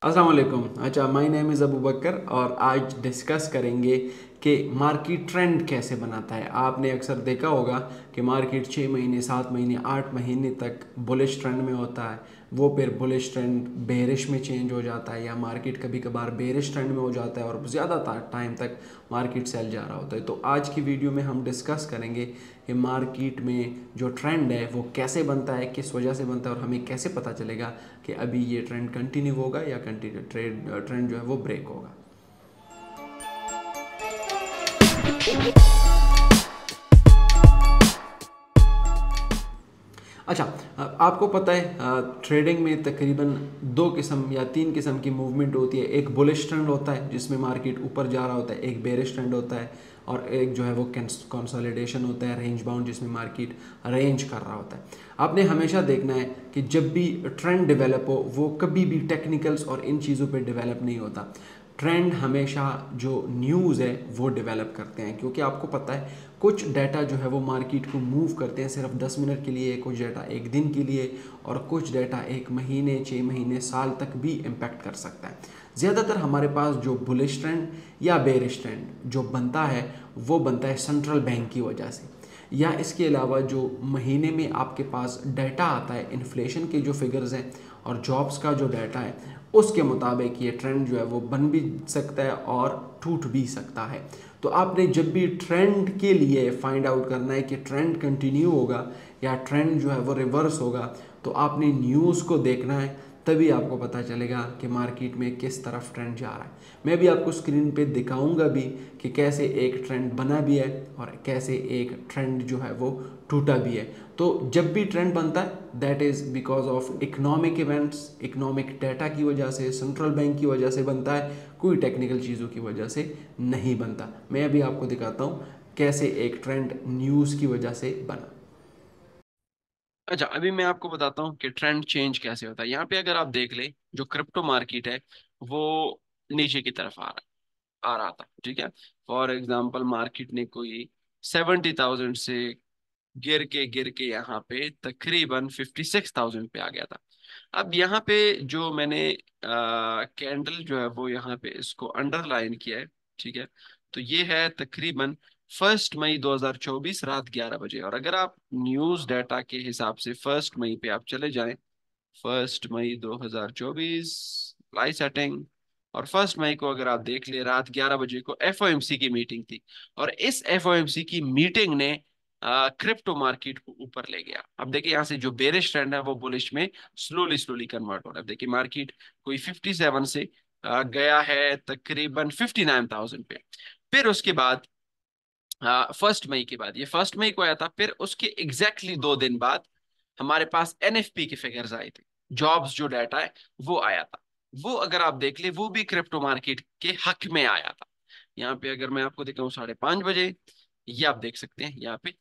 अस्सलाम वालेकुम। अच्छा, माय नेम इज़ अबू बकर और आज डिस्कस करेंगे कि मार्केट ट्रेंड कैसे बनाता है। आपने अक्सर देखा होगा कि मार्केट 6 महीने 7 महीने 8 महीने तक बुलिश ट्रेंड में होता है, वो फिर बुलिश ट्रेंड बेरिश में चेंज हो जाता है, या मार्केट कभी कभार बेरिश ट्रेंड में हो जाता है और ज़्यादा टाइम तक मार्केट सेल जा रहा होता है। तो आज की वीडियो में हम डिस्कस करेंगे कि मार्केट में जो ट्रेंड है वो कैसे बनता है, किस वजह से बनता है, और हमें कैसे पता चलेगा कि अभी ये ट्रेंड कंटिन्यू होगा या कंटिन्यू ट्रेंड जो है वो ब्रेक होगा। अच्छा, आपको पता है ट्रेडिंग में तकरीबन दो किस्म या तीन किस्म की मूवमेंट होती है। एक बुलिश ट्रेंड होता है जिसमें मार्केट ऊपर जा रहा होता है, एक बेरिश ट्रेंड होता है, और एक जो है वो कंसोलिडेशन होता है, रेंज बाउंड, जिसमें मार्केट रेंज कर रहा होता है। आपने हमेशा देखना है कि जब भी ट्रेंड डेवलप हो वो कभी भी टेक्निकल्स और इन चीज़ों पे डेवलप नहीं होता। ट्रेंड हमेशा जो न्यूज़ है वो डेवलप करते हैं, क्योंकि आपको पता है कुछ डाटा जो है वो मार्केट को मूव करते हैं सिर्फ 10 मिनट के लिए, कुछ डाटा एक दिन के लिए, और कुछ डाटा एक महीने 6 महीने साल तक भी इम्पैक्ट कर सकता है। ज़्यादातर हमारे पास जो बुलिश ट्रेंड या बेरिश ट्रेंड जो बनता है वो बनता है सेंट्रल बैंक की वजह से, या इसके अलावा जो महीने में आपके पास डाटा आता है इन्फ्लेशन के जो फिगर्स हैं और जॉब्स का जो डाटा है उसके मुताबिक ये ट्रेंड जो है वो बन भी सकता है और टूट भी सकता है। तो आपने जब भी ट्रेंड के लिए फाइंड आउट करना है कि ट्रेंड कंटिन्यू होगा या ट्रेंड जो है वो रिवर्स होगा, तो आपने न्यूज़ को देखना है, तभी आपको पता चलेगा कि मार्केट में किस तरफ ट्रेंड जा रहा है। मैं भी आपको स्क्रीन पे दिखाऊंगा भी कि कैसे एक ट्रेंड बना भी है और कैसे एक ट्रेंड जो है वो टूटा भी है। तो जब भी ट्रेंड बनता है that is because of economic events, economic data की वजह से, सेंट्रल बैंक की वजह से बनता है, कोई टेक्निकल चीज़ों की वजह से नहीं बनता। मैं अभी आपको दिखाता हूँ कैसे एक ट्रेंड न्यूज़ की वजह से बना। अच्छा, अभी मैं आपको बताता हूँ कि ट्रेंड चेंज कैसे होता है। यहाँ पे अगर आप देख ले, जो क्रिप्टो मार्केट है वो नीचे की तरफ आ रहा था, ठीक है। फॉर एग्जांपल मार्केट ने कोई 70,000 से गिर के यहाँ पे तकरीबन 56,000 पे आ गया था। अब यहाँ पे जो मैंने कैंडल जो है वो यहाँ पे इसको अंडरलाइन किया है, ठीक है। तो ये है तकरीबन 1 मई 2024 रात 11 बजे। और अगर आप न्यूज़ डाटा के हिसाब से 1 मई पे आप चले जाएं, 1 मई 2024 लाइव सेटिंग, और 1 मई को अगर आप देख ले रात 11 बजे को एफओएमसी की मीटिंग थी, और इस एफओएमसी की मीटिंग ने क्रिप्टो मार्केट को ऊपर ले गया। अब देखिए यहाँ से जो बेरिश ट्रेंड है वो बुलिश में स्लोली स्लोली कन्वर्ट हो रहा है। देखिए मार्केट कोई 57 से गया है तकरीबन 59,000 पे। फिर उसके बाद 1 मई के बाद, ये 1 मई को आया था, फिर उसके एग्जैक्टली 2 दिन बाद हमारे पास एनएफपी के फिगर्स आए थे, जॉब्स जो डाटा है वो आया था। वो अगर आप देख ले वो भी क्रिप्टो मार्केट के हक में आया था। यहाँ पे अगर मैं आपको दिखाऊं 5:30 बजे, ये आप देख सकते हैं यहाँ पे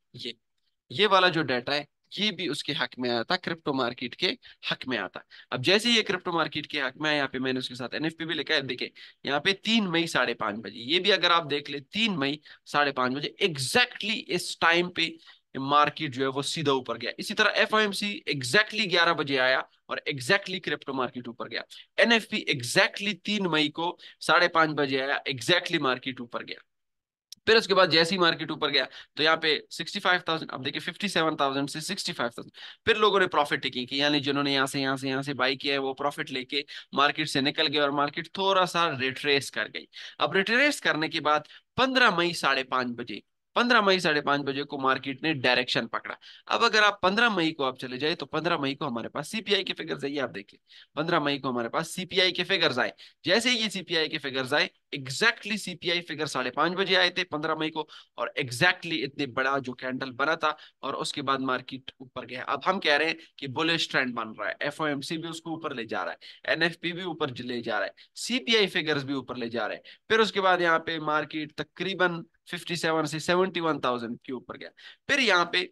ये वाला जो डाटा है ये भी उसके हक में आया था, क्रिप्टो मार्केट के हक में आता। अब जैसे ही ये क्रिप्टो मार्केट के हक में आया, यहाँ पे मैंने उसके साथ एनएफपी भी लिखा है, देखिए यहाँ पे 3 मई 5:30 बजे, ये भी अगर आप देख ले 3 मई 5:30 बजे एग्जैक्टली इस टाइम पे मार्केट जो है वो सीधा ऊपर गया। इसी तरह एफओएमसी एग्जैक्टली 11 बजे आया और एग्जैक्टली क्रिप्टो मार्केट ऊपर गया। एनएफपी एग्जैक्टली 3 मई को 5:30 बजे आया, एग्जैक्टली मार्केट ऊपर गया। फिर उसके बाद जैसे ही मार्केट ऊपर गया तो यहाँ पे 65,000, अब देखिए 57,000 से 65,000, फिर लोगों ने प्रॉफिट टेकिंग की, यानी जिन्होंने यहाँ से बाई किया है वो प्रॉफिट लेके मार्केट से निकल गए और मार्केट थोड़ा सा रिट्रेस कर गई। अब रिट्रेस करने के बाद 15 मई 5:30 बजे, 15 मई 5:30 बजे को मार्केट ने डायरेक्शन पकड़ा। अब अगर आप 15 मई को आप चले जाए तो 15 मई को हमारे पास सीपीआई के फिगर्स आइए, आप देखिए 15 मई को हमारे पास सीपीआई के फिगर्स आए। जैसे ही ये सीपीआई के फिगर्स आए, एग्जैक्टली सीपीआई फिगर 5:30 बजे आए थे 15 मई को, और एग्जैक्टली इतने बड़ा जो कैंडल बना था, और उसके बाद मार्केट ऊपर गया। अब हम कह रहे हैं कि बुलिश ट्रेंड बन रहा है, एफओएमसी भी उसको ऊपर ले जा रहा है, एनएफपी भी ऊपर ले जा रहा है, सीपीआई फिगर्स भी ऊपर ले जा रहे हैं। फिर उसके बाद यहाँ पे मार्केट तकरीबन 57 से 71,000 के ऊपर गया। फिर यहाँ पे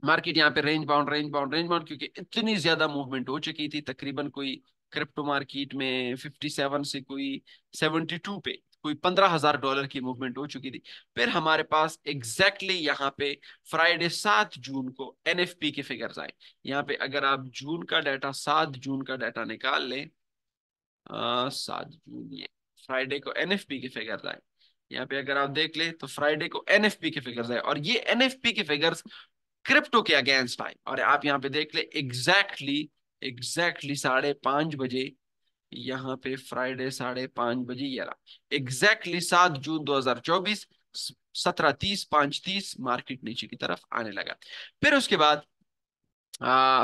मार्केट यहाँ पे range bound range bound range bound, क्योंकि इतनी ज्यादा मूवमेंट हो चुकी थी, तकरीबन कोई क्रिप्टो मार्केट में 57 से कोई 72 पे कोई $15,000 की मूवमेंट हो चुकी थी। फिर हमारे पास एग्जैक्टली यहाँ पे फ्राइडे 7 जून को एनएफपी के फिगर्स आए। यहाँ पे अगर आप जून का डाटा 7 जून का डाटा निकाल लें 7 जून, ये फ्राइडे को एनएफपी के फिगर्स आए। यहाँ पे अगर आप देख ले तो फ्राइडे को एनएफपी के फिगर्स आए, और ये एनएफपी के फिगर्स क्रिप्टो के अगेंस्ट आए। और आप यहाँ पे देख ले एग्जैक्टली 5:30 बजे, यहाँ पे फ्राइडे 5:30 बजे, ये रहा एग्जैक्टली 7 जून 2024, 17:30, 5:30 मार्केट नीचे की तरफ आने लगा। फिर उसके बाद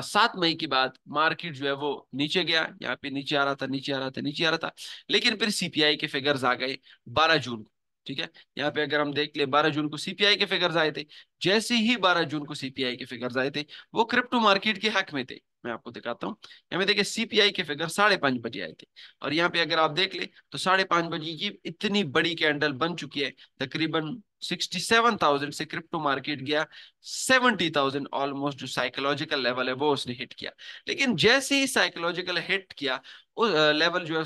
7 मई की बात, मार्केट जो है वो नीचे गया, यहाँ पे नीचे आ रहा था, नीचे आ रहा था, नीचे आ रहा था। लेकिन फिर सीपीआई के फिगर्स आ गए 12 जून को। ठीक है, यहाँ पे अगर हम देख ले 12 जून को सीपीआई के फिगर्स आए थे। जैसे ही 12 जून को सीपीआई के फिगर्स आए थे, वो क्रिप्टो मार्केट के हक में थे। मैं आपको दिखाता हूँ, यहाँ पे देखिए सीपीआई के फिगर 5:30 बजे आए थे। और यहाँ पे अगर आप देख ले तो 5:30 बजे ये इतनी बड़ी कैंडल बन चुकी है, तकरीबन 67,000 से क्रिप्टो मार्केट गया 70,000, ऑलमोस्ट जो साइकोलॉजिकल लेवल है वो उसने हिट किया। लेकिन जैसे ही साइकोलॉजिकल हिट किया उस लेवल जो है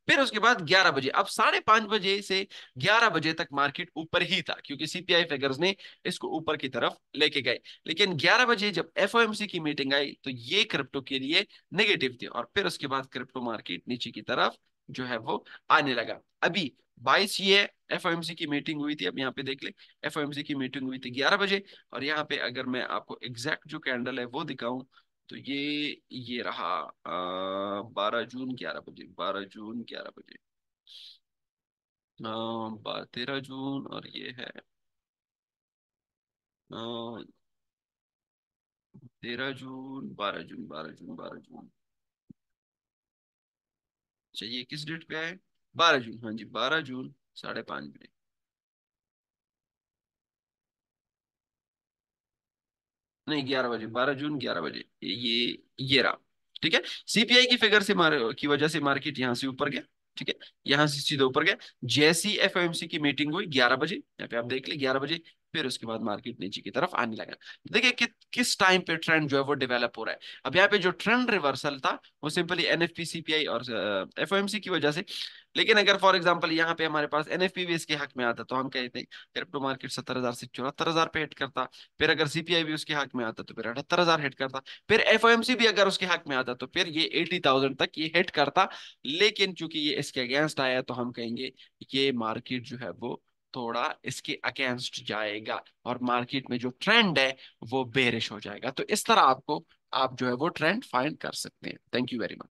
फिर उसके बाद 11 बजे, अब 5:30 बजे से 11 बजे तक मार्केट ऊपर ही था, क्योंकि सीपीआई फिगर्स ने इसको ऊपर की तरफ लेके गए। लेकिन 11 बजे जब एफओएमसी की मीटिंग आई तो ये क्रिप्टो के लिए नेगेटिव थी, और फिर उसके बाद क्रिप्टो मार्केट नीचे की तरफ जो है वो आने लगा। अभी 22 ये एफओएमसी की मीटिंग हुई थी, अब यहाँ पे देख ले एफओएमसी की मीटिंग हुई थी 11 बजे। और यहाँ पे अगर मैं आपको एग्जैक्ट जो कैंडल है वो दिखाऊं तो ये रहा 12 जून 11 बजे, 12 जून 11 बजे, 13 जून, और ये है 13 जून, 12 जून, 12 जून, 12 जून। अच्छा, ये किस डेट पे है? 12 जून, हाँ जी, 12 जून 5:30 बजे। नहीं, 11 बजे, 12 जून 11 बजे, ये रहा। ठीक है, सीपीआई की फिगर से की वजह से मार्केट यहां से ऊपर गया। ठीक है, यहां से सीधे ऊपर गया। जैसी एफओएमसी की मीटिंग हुई 11 बजे, यहाँ पे आप देख ले 11 बजे, फिर उसके बाद मार्केट नीचे की तरफ आने लगा। देखिए किस टाइम पे ट्रेंड जो है वो डेवलप हो रहा है। अब यहाँ पे जो ट्रेंड रिवर्सल था वो सिंपली एनएफपी, सीपीआई और एफओएमसी की वजह से। लेकिन अगर फॉर एग्जांपल यहाँ पे हमारे पास एनएफपी भी इसके हक में आता तो हम कहते हैं क्रिप्टो मार्केट 70,000 से 74,000 पे हिट करता। फिर अगर सीपीआई भी उसके हक में आता तो फिर 78,000 हिट करता। फिर एफओएमसी भी अगर उसके हक में आता तो फिर ये 80,000 तक ये हिट करता। लेकिन चूंकि ये इसके अगेंस्ट आया तो हम कहेंगे ये मार्केट जो है वो थोड़ा इसके अगेंस्ट जाएगा, और मार्केट में जो ट्रेंड है वो बेरिश हो जाएगा। तो इस तरह आप जो है वो ट्रेंड फाइंड कर सकते हैं। Thank you very much.